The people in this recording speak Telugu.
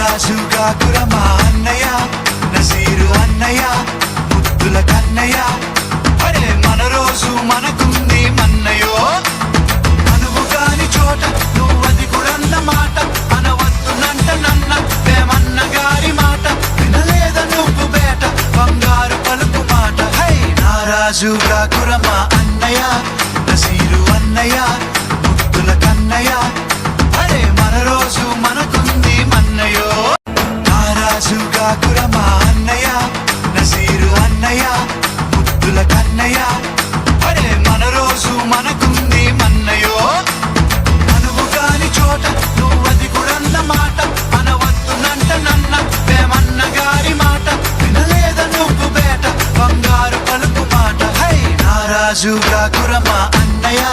నారాజుగా కురమా అన్నయ్య నసీరు అన్నయ్య ముద్దుల కన్నయ్య అరే మన రోజు మనకుంది మన్నయో అనువు కాని చోట నువ్వది కురన్న మాట అనవద్దునంట నన్న వేమన్న గారి మాట వినలేద నువ్వు బేట బంగారు పలుకు మాట హై నారాజుగా కురమా అన్నయ్య నసీరు అన్నయ్య ముద్దుల కన్నయ్య అరే మన రోజు మనకుంది మన్నయో నారాజుగా కురమా అన్నయ్య నసీరు అన్నయ్య ముద్దుల కన్నయ్య అరే మన రోజు మనకుంది మన్నయో అనువు కాని చోట నువ్వది కురన్న మాట అనవద్దునంట నన్న వేమన్న గారి మాట వినలేద నువ్వు బేట బంగారు పలుకు మాట హై నారాజుగా కురమా అన్నయ్య